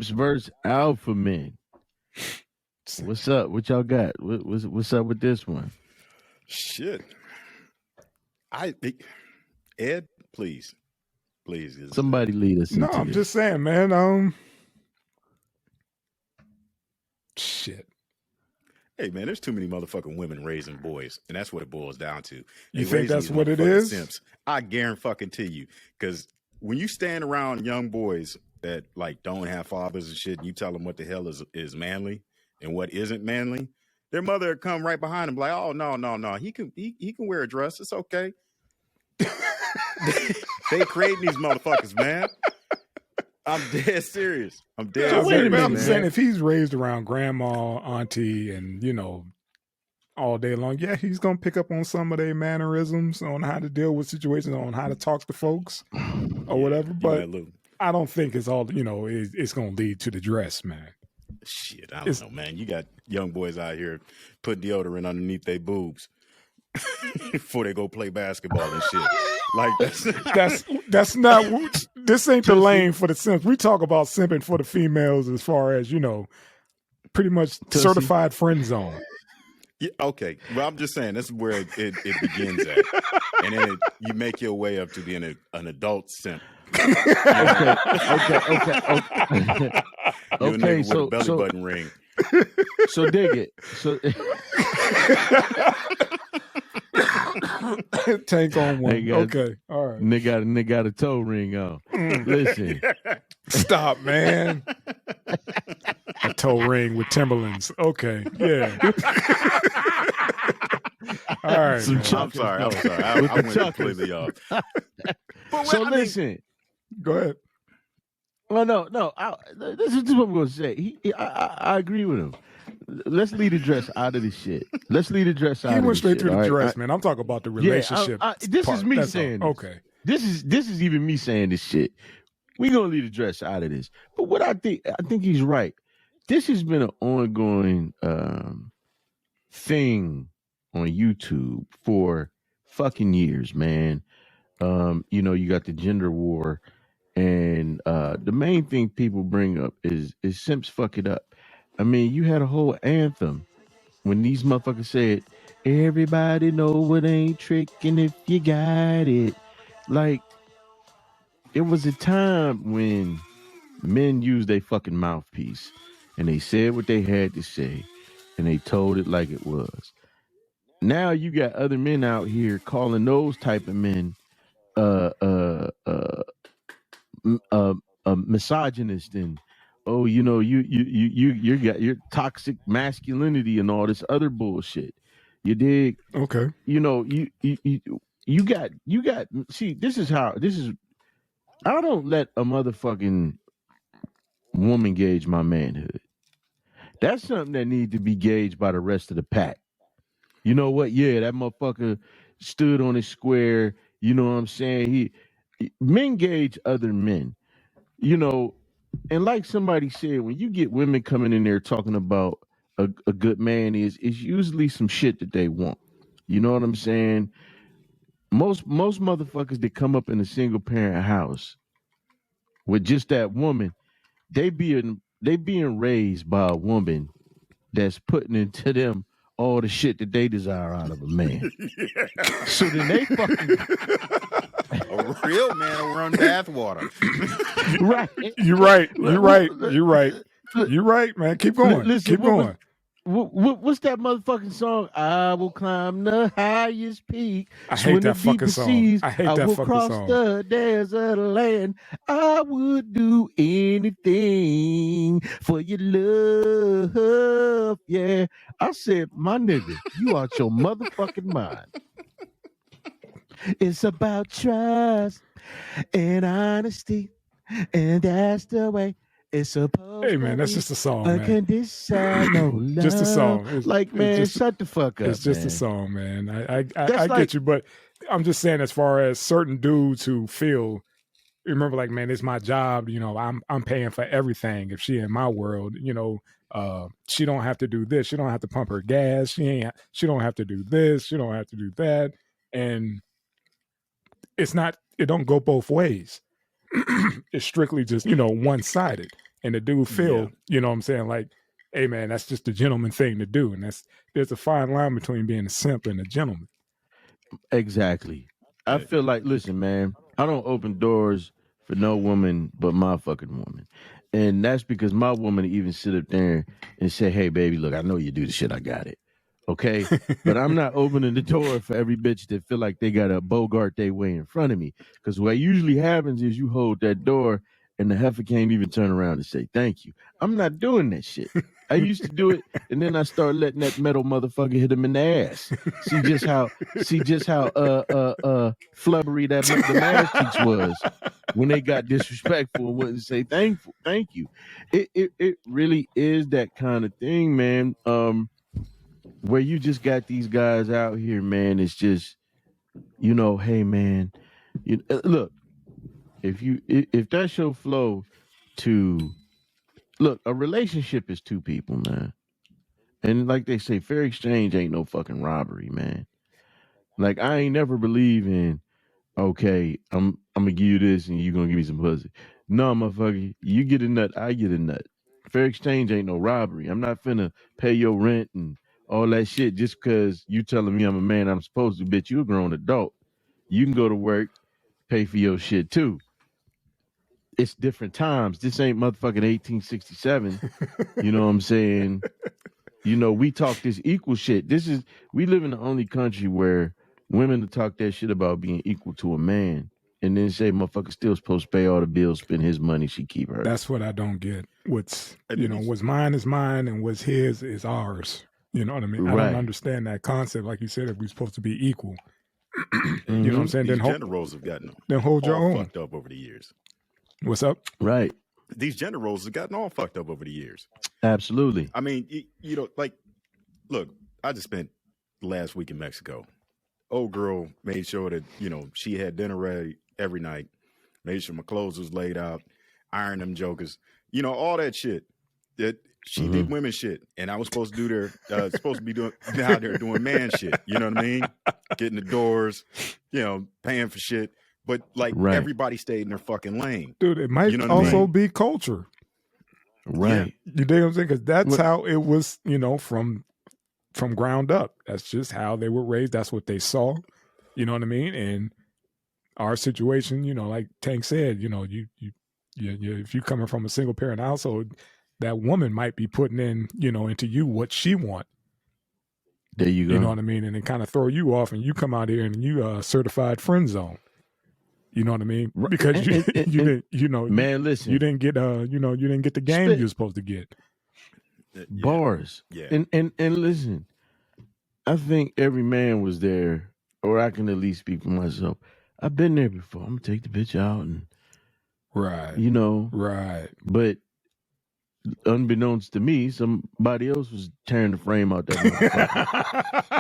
Simps versus alpha men. What's up? What y'all got? What's up with this one? Shit. Ed, please. Somebody lead us. No, I'm this. just saying, man. Shit. Hey, man, there's too many motherfucking women raising boys, and that's what it boils down to. You think that's what it is? Simps. I guarantee you, because when you stand around young boys that like don't have fathers and shit, and you tell them what the hell is manly and what isn't manly, their mother would come right behind them like, oh no, he can wear a dress, it's okay. They creating these motherfuckers, man. I'm dead serious. I'm saying if he's raised around grandma, auntie, and all day long, yeah, he's gonna pick up on some of their mannerisms, on how to deal with situations, on how to talk to folks or whatever. But I don't think it's all it's gonna lead to the dress, man. Shit, I don't know, man. You got young boys out here put deodorant underneath their boobs before they go play basketball and shit. Like that's not. This ain't the lane for the simps. We talk about simping for the females as far as pretty much certified friend zone. Yeah, okay. Well, I'm just saying this is where it begins at, and then you make your way up to being an adult simp. Okay. Okay. So with a belly button ring. So dig it. So. Tank on one. Okay. All right. Nigga got a toe ring on. Listen. Stop, man. A toe ring with Timberlands. Okay. Yeah. All right. I'm sorry. I went completely off. So listen. Go ahead. Well, no. This is what I'm going to say. I agree with him. Let's leave the dress out of this shit. He went straight through the dress, man. I'm talking about the relationship. This is me saying this. Okay. This is even me saying this shit. We're gonna leave the dress out of this. But what I think he's right. This has been an ongoing thing on YouTube for fucking years, man. You got the gender war, and the main thing people bring up is simps fuck it up. I mean, you had a whole anthem when these motherfuckers said, everybody know what ain't tricking if you got it. Like, it was a time when men used their fucking mouthpiece and they said what they had to say and they told it like it was. Now you got other men out here calling those type of men misogynist and you got your toxic masculinity and all this other bullshit. You dig? Okay. You got see, this is I don't let a motherfucking woman gauge my manhood. That's something that needs to be gauged by the rest of the pack. You know what? Yeah, that motherfucker stood on his square. You know what I'm saying? Men gauge other men. And like somebody said, when you get women coming in there talking about a good man is usually some shit that they want. You know what I'm saying? Most motherfuckers that come up in a single parent house with just that woman, they being raised by a woman that's putting into them all the shit that they desire out of a man. So then they fucking a real man will run bathwater. Right. You're right, man. Keep going. Listen, keep going. What's that motherfucking song? I will climb the highest peak. I hate that fucking song. I will cross the desert land. I would do anything for your love. Yeah. I said, my nigga, you out your motherfucking mind. It's about trust and honesty. And that's the way it's supposed to be. Hey, man, that's just a song, man. Unconditional love. Just a song. Shut the fuck up, It's just man. a song, man. I get you, but I'm just saying as far as certain dudes who feel, remember, like, man, it's my job, I'm paying for everything. If she in my world, she don't have to do this. She don't have to pump her gas. She don't have to do this. She don't have to do that. And it don't go both ways. It's strictly just, one-sided. And the dude feel, you know what I'm saying, like, hey man, that's just a gentleman thing to do. And there's a fine line between being a simp and a gentleman. Exactly. I feel like, listen, man, I don't open doors for no woman but my fucking woman. And that's because my woman even sit up there and say, hey, baby, look, I know you do the shit. I got it. Okay. But I'm not opening the door for every bitch that feel like they got to bogart their way in front of me. Because what usually happens is you hold that door and the heifer can't even turn around and say thank you. I'm not doing that shit. I used to do it, and then I started letting that metal motherfucker hit him in the ass. See just how flubbery the math cheeks was when they got disrespectful and wouldn't say thank you. It really is that kind of thing, man. Where you just got these guys out here, man. It's just, you know, hey man, look, if that's your flow to look, a relationship is two people, man. And like they say, fair exchange ain't no fucking robbery, man. Like I ain't never believe in, okay, I'm gonna give you this and you gonna give me some pussy. No, motherfucker, you get a nut, I get a nut. Fair exchange ain't no robbery. I'm not finna pay your rent and all that shit just because you telling me I'm a man I'm supposed to. Bitch, you a grown adult. You can go to work, pay for your shit too. It's different times. This ain't motherfucking 1867. You know what I'm saying? You know, we talk this equal shit. We live in the only country where women talk that shit about being equal to a man and then say motherfucker still supposed to pay all the bills, spend his money, she keep hers. That's what I don't get. What's mine is mine and what's his is ours. You know what I mean? Right. I don't understand that concept. Like you said, if we're supposed to be equal. You know what I'm saying? These gender roles have gotten hold your own. Fucked up over the years. What's up? Right. These gender roles have gotten all fucked up over the years. Absolutely. I mean, you know, like, look, I just spent last week in Mexico. Old girl made sure that, you know, she had dinner ready every night, made sure my clothes was laid out, ironed them jokers, you know, all that shit. That she did women shit, and I was supposed to do supposed to be doing out there doing man shit. You know what I mean? Getting the doors, you know, paying for shit. But like everybody stayed in their fucking lane. Dude, it might also be culture. Right. Yeah. You dig what I'm saying? Because that's how it was, you know, from ground up. That's just how they were raised. That's what they saw. You know what I mean? And our situation, you know, like Tank said, you know, you if you're coming from a single parent household, that woman might be putting in, you know, into you what she want. There you go. You know what I mean? And it kind of throw you off, and you come out here and you certified friend zone. You know what I mean? Because you didn't, you know, man, listen, you didn't get you know, you didn't get the game you were supposed to get. Bars. Yeah. And listen, I think every man was there, or I can at least speak for myself. I've been there before. I'm gonna take the bitch out and you know. But unbeknownst to me, somebody else was tearing the frame out that motherfucker.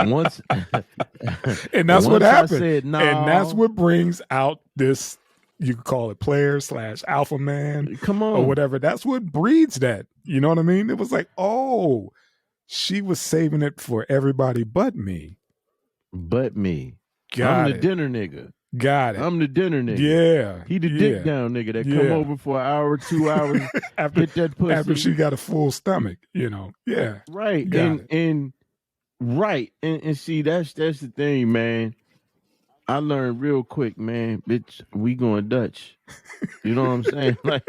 once and that's what happened. Said, no. And that's what brings out this, you could call it player / alpha man. Come on. Or whatever. That's what breeds that. You know what I mean? It was like, oh, she was saving it for everybody but me. I'm the dinner nigga. Got it. I'm the dinner nigga. Yeah. He the dick down nigga that come over for an hour, 2 hours, hit that pussy. After she got a full stomach, you know. Yeah. Right. And see, that's the thing, man. I learned real quick, man. Bitch, we going Dutch. You know what I'm saying? Like,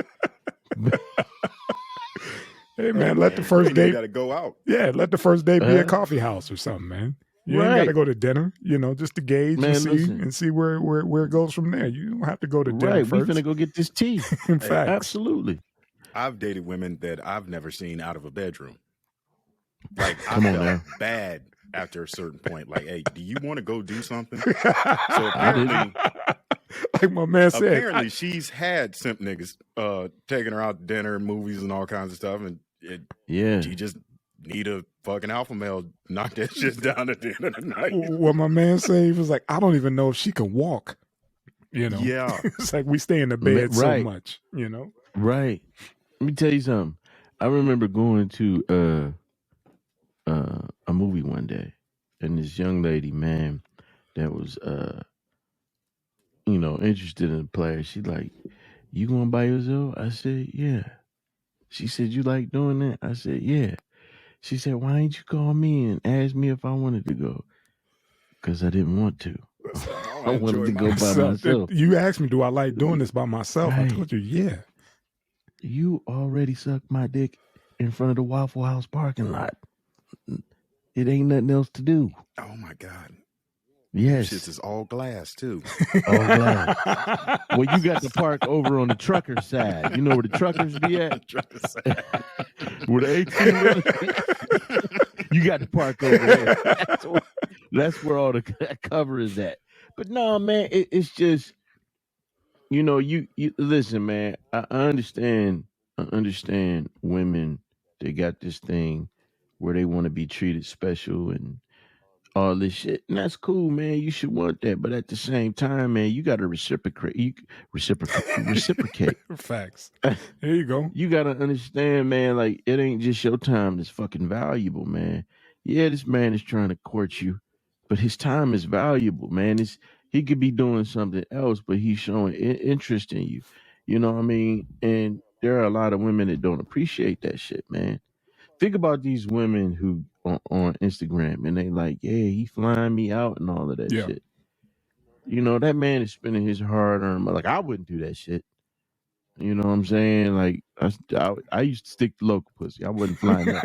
hey man, let the first day gotta go out. Yeah, let the first day be a coffee house or something, man. You ain't got to go to dinner, you know, just to gauge and see where it goes from there. You don't have to go to dinner first. We finna go get this tea. In fact, absolutely. I've dated women that I've never seen out of a bedroom. Like, I felt bad after a certain point. Like, hey, do you want to go do something? So apparently, like my man said, apparently she's had simp niggas taking her out to dinner, movies, and all kinds of stuff, and she just need a fucking alpha male knock that shit down at the end of the night. What my man said, he was like, I don't even know if she can walk. You know? Yeah. It's like we stay in the bed so much, you know? Right. Let me tell you something. I remember going to a movie one day, and this young lady, man, that was you know, interested in the player, she like, you going by yourself? I said, yeah. She said, you like doing that? I said, yeah. She said, why didn't you call me and ask me if I wanted to go? Because I didn't want to. I wanted to go by myself. You asked me, do I like doing this by myself? Right. I told you, yeah. You already sucked my dick in front of the Waffle House parking lot. It ain't nothing else to do. Oh, my God. Yes. Shit is all glass, too. All glass. Well, you got to park over on the trucker side. You know where the truckers be at? Where the 18 you got to park over there. That's where all the cover is at. But no, man, it's just, you know, you listen, man. I understand women. They got this thing where they want to be treated special and all this shit, and that's cool, man. You should want that, but at the same time, man, you got to reciprocate. Reciprocate. Facts. There you go. You got to understand, man. Like, it ain't just your time that's fucking valuable, man. Yeah, this man is trying to court you, but his time is valuable, man. He could be doing something else, but he's showing interest in you. You know what I mean? And there are a lot of women that don't appreciate that shit, man. Think about these women who on Instagram and they like, yeah, he flying me out and all of that shit. You know, that man is spending his hard-earned money. Like, I wouldn't do that shit. You know what I'm saying? Like, I used to stick to local pussy. I wasn't flying up.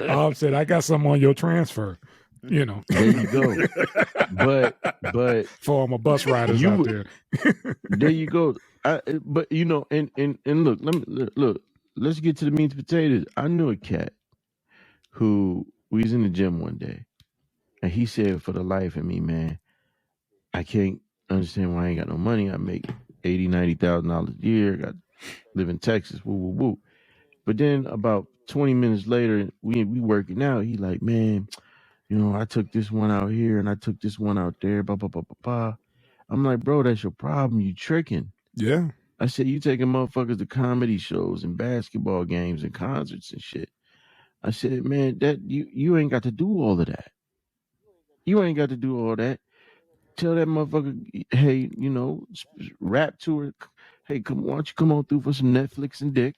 I'm saying, I got some on your transfer. You know. There you go. But for my bus riders out there. There you go. But you know, and look, let's get to the meat and potatoes. I knew a cat who we was in the gym one day, and he said, for the life of me, man, I can't understand why I ain't got no money. I make $80,000-$90,000 a year. Live in Texas. Woo woo woo. But then about 20 minutes later, we working out. He like, man, you know, I took this one out here and I took this one out there. Blah blah blah blah blah. I'm like, bro, that's your problem. You tricking. Yeah. I said, you taking motherfuckers to comedy shows and basketball games and concerts and shit. I said, man, that you ain't got to do all of that. You ain't got to do all that. Tell that motherfucker, hey, you know, rap to her. Hey, why don't you come on through for some Netflix and dick?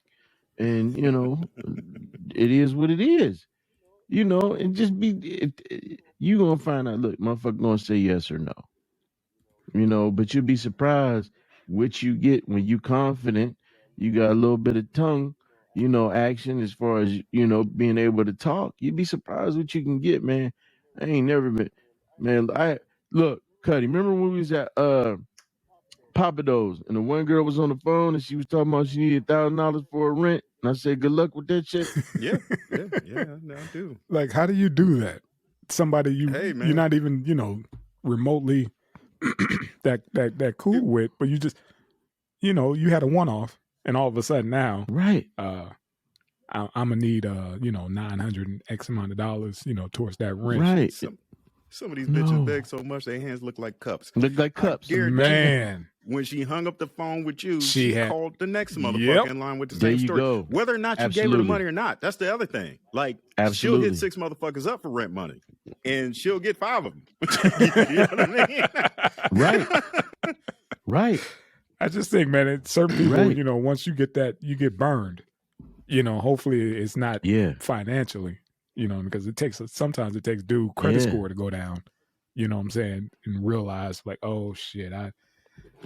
And, you know, it is what it is. You know, and just you gonna find out, look, motherfucker gonna say yes or no. You know, but you'll be surprised what you get when you confident, you got a little bit of tongue, you know, action as far as, you know, being able to talk. You'd be surprised what you can get, man. I ain't never been, man. Look, Cuddy, remember when we was at Papados and the one girl was on the phone and she was talking about she needed $1,000 for a rent, and I said, good luck with that shit. Yeah, I do. Like, how do you do that? Somebody you're not even, you know, remotely that cool with, but you just, you know, you had a one-off, and all of a sudden now, right? I'm gonna need you know, $900 X amount of dollars, you know, towards that rent. Right. Some of these bitches beg so much their hands look like cups. Look like cups, man. When she hung up the phone with you, she called the next motherfucker in line with the same story. Go. Whether or not you gave her the money or not, that's the other thing. Like, she'll hit 6 motherfuckers up for rent money, and she'll get 5 of them. You know what I mean? Right. Right. I just think, man, certain people, you know, once you get that, you get burned. You know, hopefully it's not financially, you know, because sometimes it takes credit score to go down. You know what I'm saying? And realize, like, oh shit, I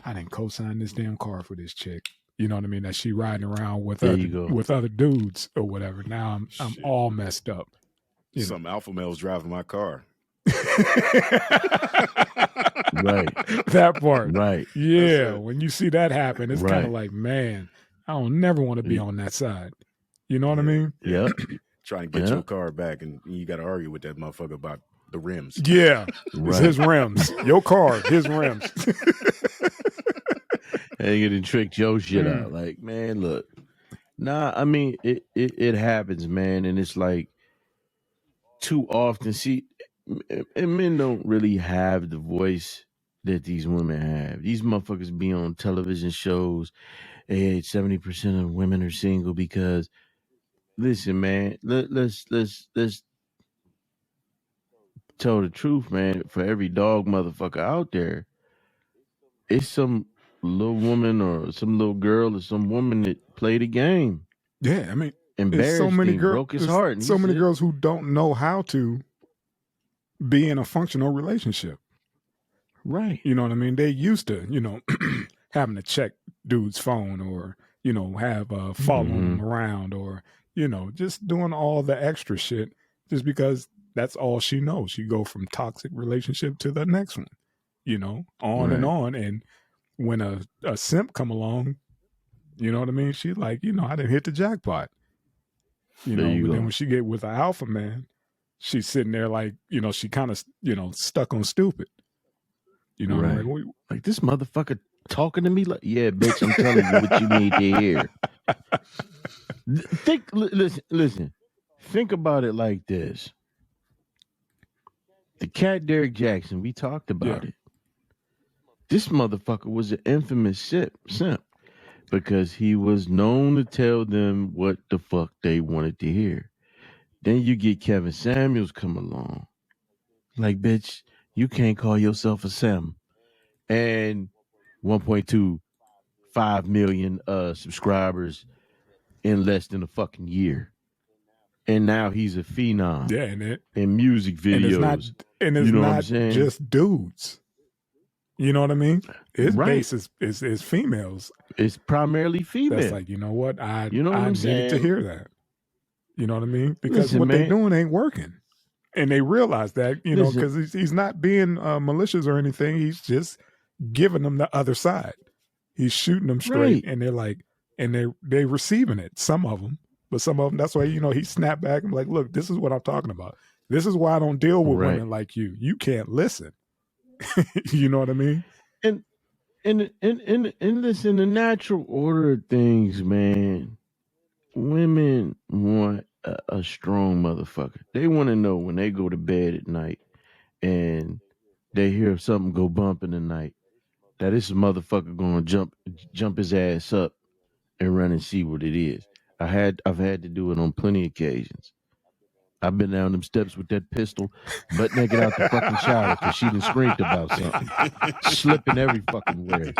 didn't co-sign this damn car for this chick. You know what I mean? That she riding around with other dudes or whatever. Now I'm all messed up. Some alpha males driving my car. Right. That part. Right. Yeah. When you see that happen, it's kind of like, man, I don't never want to be on that side. You know what I mean? Yeah. Trying to get your car back, and you got to argue with that motherfucker about the rims. Yeah. It's his rims. Your car, his rims. And you done tricked your shit out. Like, man, look. Nah, I mean, it happens, man. And it's like, too often, and men don't really have the voice that these women have. These motherfuckers be on television shows. Hey, 70% of women are single because, listen, man, let's tell the truth, man. For every dog motherfucker out there, it's some little woman or some little girl or some woman that played a game. Yeah, I mean, embarrassed so many him, broke his heart. And so many girls who don't know how to be in a functional relationship. Right. You know what I mean? They used to, having to check dude's phone or, have following him around or, just doing all the extra shit just because that's all she knows. She go from toxic relationship to the next one, on and on. And when a simp come along, you know what I mean? She's like, I didn't hit the jackpot. But then when she get with an alpha man, she's sitting there like, she kind of, stuck on stupid. Right. Like this motherfucker talking to me like, yeah, bitch, I'm telling you what you need to hear. Listen. Think about it like this. The cat Derrick Jaxn, we talked about it. This motherfucker was an infamous simp because he was known to tell them what the fuck they wanted to hear. Then you get Kevin Samuels come along. Like, bitch, you can't call yourself a sim. And 1.25 million subscribers in less than a fucking year. And now he's a phenom. Yeah, in music videos. And it's not just dudes. You know what I mean? His base is females. It's primarily female. That's like, you know what? I needed to hear that. You know what I mean? Because what they're doing ain't working. And they realize that, because he's not being malicious or anything. He's just giving them the other side. He's shooting them straight, and they're like, and they're receiving it. Some of them, but some of them. That's why he snapped back and like, look, this is what I'm talking about. This is why I don't deal with women like you. You can't listen. You know what I mean? And listen, the natural order of things, man. Women want a strong motherfucker. They want to know when they go to bed at night and they hear something go bump in the night that this motherfucker gonna jump his ass up and run and see what it is. I've had to do it on plenty of occasions. I've been down them steps with that pistol, butt naked out the fucking shower because she done screamed about something, slipping every fucking where,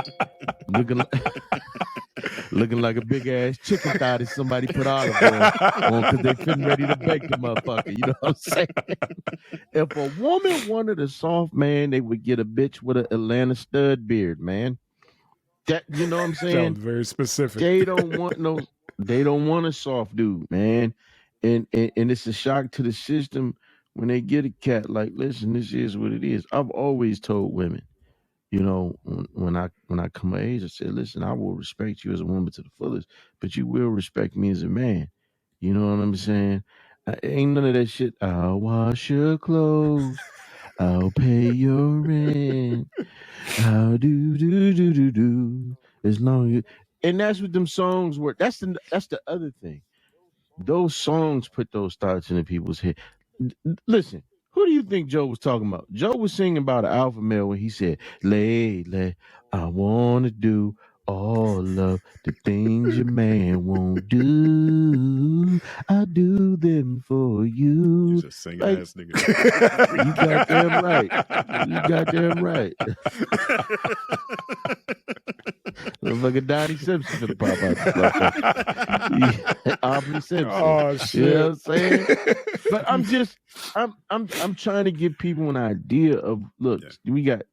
looking like a big ass chicken thigh that somebody put olive oil on because they couldn't ready to bake the motherfucker. You know what I'm saying? If a woman wanted a soft man, they would get a bitch with an Atlanta stud beard, man. That, you know what I'm saying? That was very specific. They don't want a soft dude, man. And it's a shock to the system when they get a cat like, listen, this is what it is. I've always told women, when I come of age, I said, listen, I will respect you as a woman to the fullest, but you will respect me as a man. You know what I'm saying? Ain't none of that shit. I'll wash your clothes. I'll pay your rent. I'll do. As long as and that's what them songs were. That's the other thing. Those songs put those thoughts into people's head. Listen, who do you think Joe was talking about? Joe was singing about an alpha male when he said, "Lately, I want to do all of the things your man won't do. I do them for you." He's a singing ass nigga. You got damn right. You got damn right. Motherfucker Donnie Simpson gonna pop out the Aubrey Simpson. Oh shit. You know what I'm saying? But I'm trying to give people an idea of, look, we got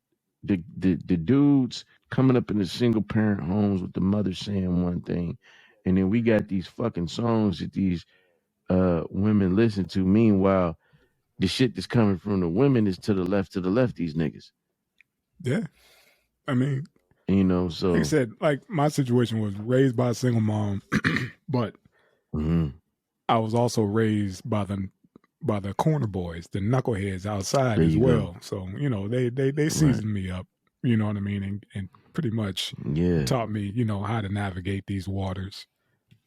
the dudes coming up in the single parent homes with the mother saying one thing, and then we got these fucking songs that these women listen to. Meanwhile, the shit that's coming from the women is to the left, these niggas. Yeah. I mean, so like I said, like my situation was raised by a single mom, but I was also raised by the corner boys, the knuckleheads outside as well. Go. So, they seasoned me up, you know what I mean? And pretty much taught me, how to navigate these waters.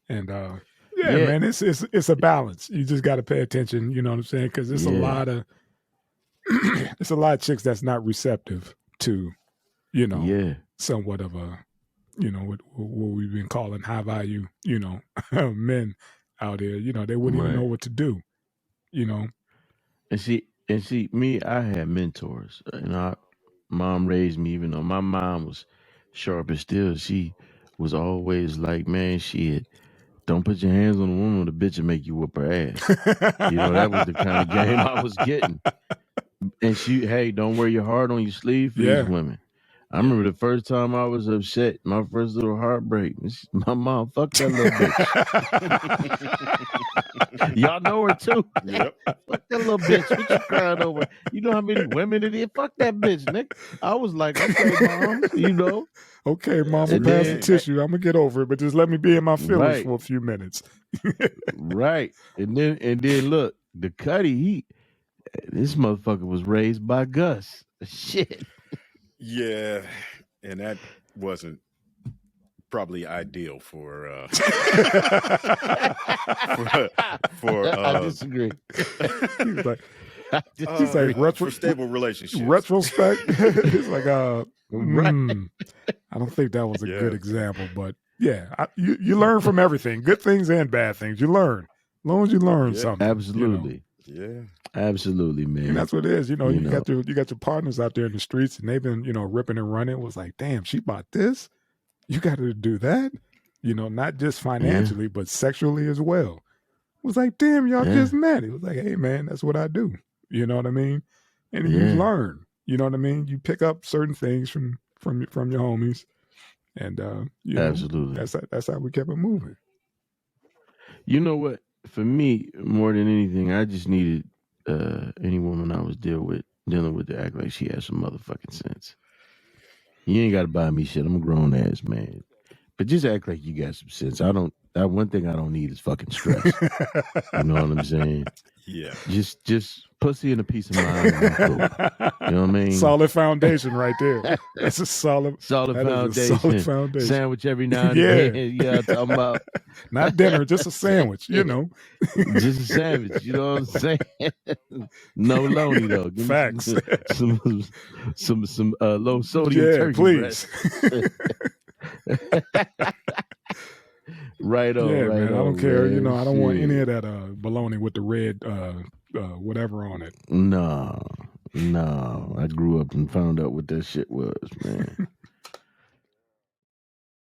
And man, it's a balance. You just got to pay attention, you know what I'm saying? Because it's a lot of it's a lot of chicks that's not receptive to, somewhat of a, what we've been calling high value, men out here. They wouldn't even know what to do, And see, me, I had mentors. Mom raised me, even though my mom was sharp as steel. She was always like, man, shit, don't put your hands on a woman, the bitch will make you whoop her ass. That was the kind of game I was getting. And hey, don't wear your heart on your sleeve for these women. I remember the first time I was upset, my first little heartbreak. My mom, fuck that little bitch. Y'all know her too. Yep. Fuck that little bitch. What you crying over? You know how many women it is? Fuck that bitch, Nick. I was like, okay, mom, Okay, mama, pass the tissue. I'm gonna get over it, but just let me be in my feelings for a few minutes. Right. And then look, the Cuddy, this motherfucker was raised by Gus. Shit. Yeah, and that wasn't probably ideal for I disagree. He's like for stable relationships. Retrospect. He's like, right. I don't think that was a good example, but yeah, you learn from everything, good things and bad things. You learn, as long as you learn something. Absolutely. Yeah. Absolutely, man. And that's what it is. You got your partners out there in the streets, and they've been, ripping and running. It was like, damn, she bought this. You got to do that. Not just financially, but sexually as well. It was like, damn, y'all just met. It was like, hey, man, that's what I do. You know what I mean? And you learn. You know what I mean? You pick up certain things from your homies, and absolutely, that's how we kept it moving. You know what? For me, more than anything, I just needed any woman I was dealing with to act like she had some motherfucking sense. You ain't got to buy me shit. I'm a grown ass man, but just act like you got some sense. That one thing I don't need is fucking stress. You know what I'm saying? Yeah. Just pussy and a piece of mind. Cool. You know what I mean? Solid foundation right there. That's a solid foundation. Solid foundation. Sandwich every now and then. Yeah, I'm talking about. Not dinner, just a sandwich, Just a sandwich, you know what I'm saying? No loney though. Give Facts. Me some low sodium turkey please. Right on. Yeah, right man. on, I don't care. Man. I don't want any of that bologna with the red whatever on it. No. I grew up and found out what that shit was, man.